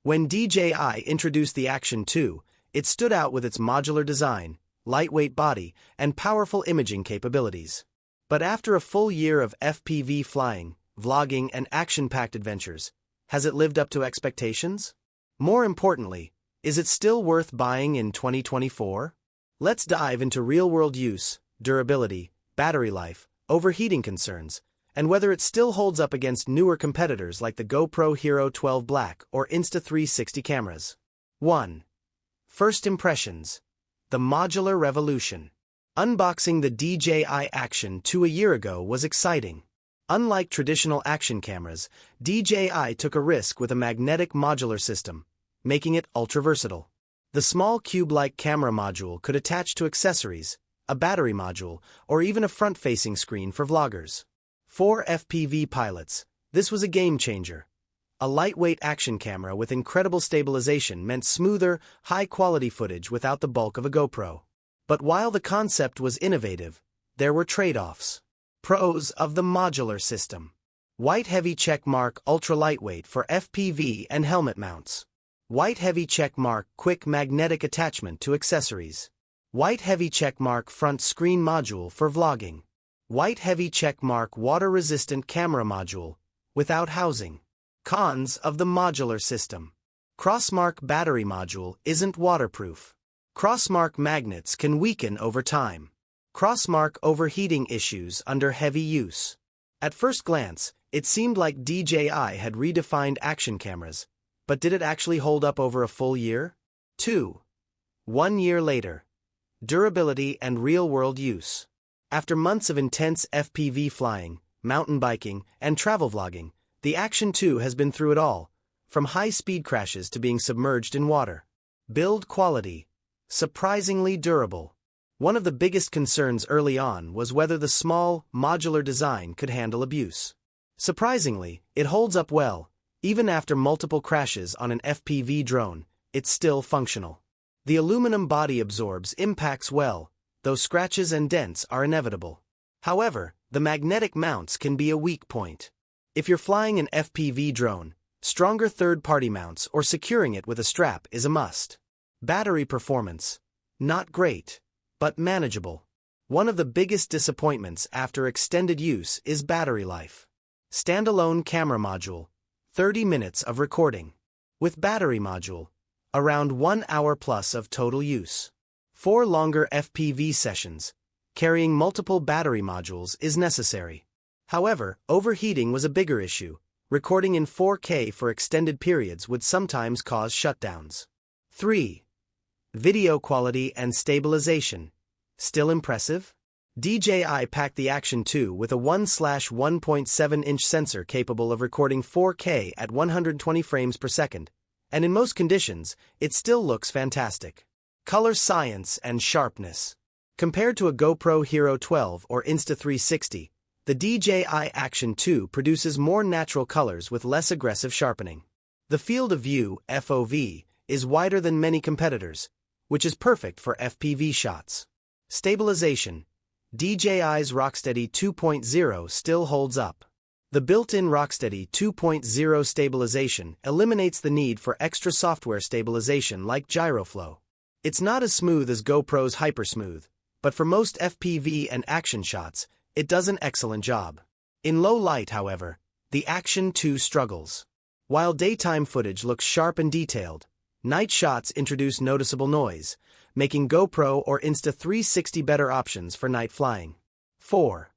When DJI introduced the Action 2, it stood out with its modular design, lightweight body, and powerful imaging capabilities. But after a full year of FPV flying, vlogging, and action-packed adventures, has it lived up to expectations? More importantly, is it still worth buying in 2024? Let's dive into real-world use, durability, battery life, overheating concerns, and whether it still holds up against newer competitors like the GoPro Hero 12 Black or Insta360 cameras. 1. First impressions. The modular revolution. Unboxing the DJI Action 2 a year ago was exciting. Unlike traditional action cameras, DJI took a risk with a magnetic modular system, making it ultra-versatile. The small cube-like camera module could attach to accessories, a battery module, or even a front-facing screen for vloggers. For FPV pilots, this was a game-changer. A lightweight action camera with incredible stabilization meant smoother, high-quality footage without the bulk of a GoPro. But while the concept was innovative, there were trade-offs. Pros of the modular system. White heavy checkmark ultra lightweight for FPV and helmet mounts. White heavy checkmark quick magnetic attachment to accessories. White heavy checkmark front screen module for vlogging. White heavy checkmark water-resistant camera module, without housing. Cons of the modular system. Crossmark battery module isn't waterproof. Crossmark magnets can weaken over time. Crossmark overheating issues under heavy use. At first glance, it seemed like DJI had redefined action cameras, but did it actually hold up over a full year? 2. 1 year later. Durability and real-world use. After months of intense FPV flying, mountain biking, and travel vlogging, the Action 2 has been through it all, from high-speed crashes to being submerged in water. Build quality. Surprisingly durable. One of the biggest concerns early on was whether the small, modular design could handle abuse. Surprisingly, it holds up well. Even after multiple crashes on an FPV drone, it's still functional. The aluminum body absorbs impacts well, though scratches and dents are inevitable. However, the magnetic mounts can be a weak point. If you're flying an FPV drone, stronger third-party mounts or securing it with a strap is a must. Battery performance. Not great, but manageable. One of the biggest disappointments after extended use is battery life. Standalone camera module. 30 minutes of recording. With battery module. Around 1 hour plus of total use. 4 longer FPV sessions. Carrying multiple battery modules is necessary. However, overheating was a bigger issue. Recording in 4K for extended periods would sometimes cause shutdowns. 3. Video quality and stabilization. Still impressive? DJI packed the Action 2 with a 1/1.7-inch sensor capable of recording 4K at 120 frames per second, and in most conditions, it still looks fantastic. Color science and sharpness. Compared to a GoPro Hero 12 or Insta360, the DJI Action 2 produces more natural colors with less aggressive sharpening. The field of view, FOV, is wider than many competitors, which is perfect for FPV shots. Stabilization. DJI's Rocksteady 2.0 still holds up. The built-in Rocksteady 2.0 stabilization eliminates the need for extra software stabilization like GyroFlow. It's not as smooth as GoPro's Hypersmooth, but for most FPV and action shots, it does an excellent job. In low light, however, the Action 2 struggles. While daytime footage looks sharp and detailed, night shots introduce noticeable noise, making GoPro or Insta360 better options for night flying. 4.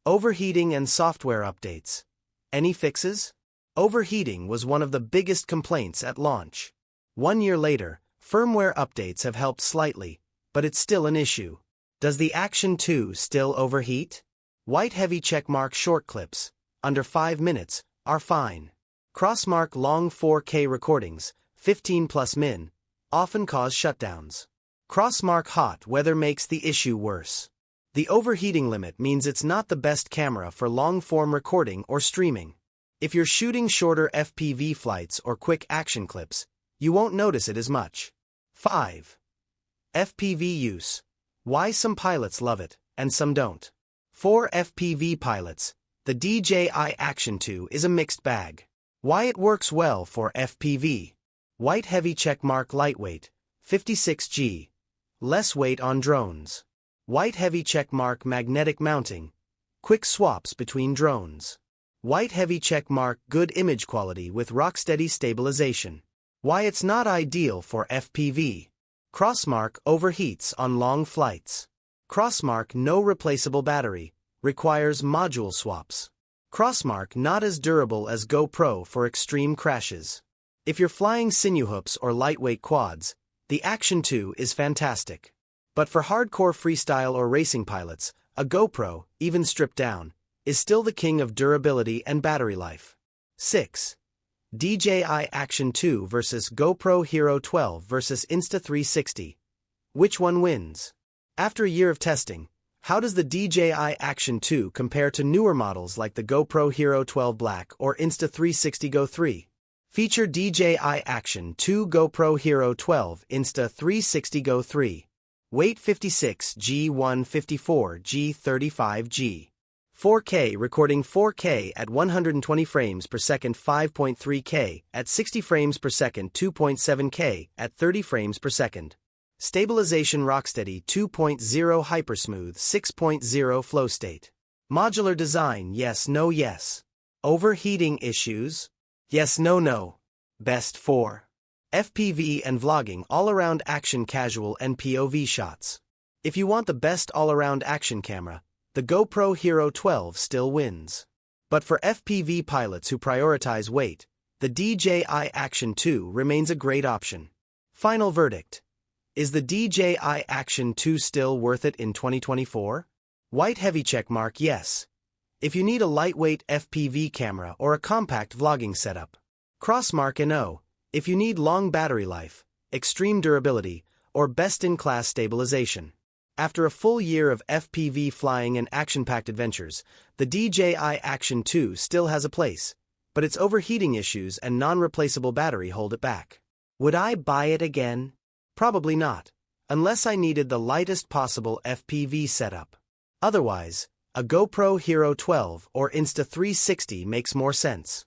Overheating and software updates. Any fixes? Overheating was one of the biggest complaints at launch. 1 year later, firmware updates have helped slightly, but it's still an issue. Does the Action 2 still overheat? White heavy checkmark short clips, under 5 minutes, are fine. Crossmark long 4K recordings, 15 plus min, often cause shutdowns. Crossmark hot weather makes the issue worse. The overheating limit means it's not the best camera for long-form recording or streaming. If you're shooting shorter FPV flights or quick action clips, you won't notice it as much. 5. FPV use. Why some pilots love it, and some don't. For FPV pilots, the DJI Action 2 is a mixed bag. Why it works well for FPV. White heavy checkmark lightweight, 56G. Less weight on drones. White heavy checkmark magnetic mounting. Quick swaps between drones. White heavy checkmark good image quality with rocksteady stabilization. Why it's not ideal for FPV. Crossmark overheats on long flights. Crossmark no replaceable battery, requires module swaps. Crossmark not as durable as GoPro for extreme crashes. If you're flying sinew hoops or lightweight quads, the Action 2 is fantastic. But for hardcore freestyle or racing pilots, a GoPro, even stripped down, is still the king of durability and battery life. 6. DJI Action 2 vs GoPro Hero 12 vs Insta360. Which one wins? After a year of testing, how does the DJI Action 2 compare to newer models like the GoPro Hero 12 Black or Insta360 Go 3? Feature DJI Action 2 GoPro Hero 12 Insta360 Go 3. Weight 56G 154G 35G. 4K recording 4K at 120 frames per second 5.3K at 60 frames per second 2.7K at 30 frames per second. Stabilization rocksteady 2.0 hypersmooth 6.0 flow state. Modular design yes no yes. Overheating issues? Yes no no. Best for FPV and vlogging all-around action casual and POV shots. If you want the best all-around action camera, the GoPro Hero 12 still wins. But for FPV pilots who prioritize weight, the DJI Action 2 remains a great option. Final verdict. Is the DJI Action 2 still worth it in 2024? White heavy checkmark yes. If you need a lightweight FPV camera or a compact vlogging setup. Crossmark no. If you need long battery life, extreme durability, or best-in-class stabilization. After a full year of FPV flying and action-packed adventures, the DJI Action 2 still has a place, but its overheating issues and non-replaceable battery hold it back. Would I buy it again? Probably not, unless I needed the lightest possible FPV setup. Otherwise, a GoPro Hero 12 or Insta360 makes more sense.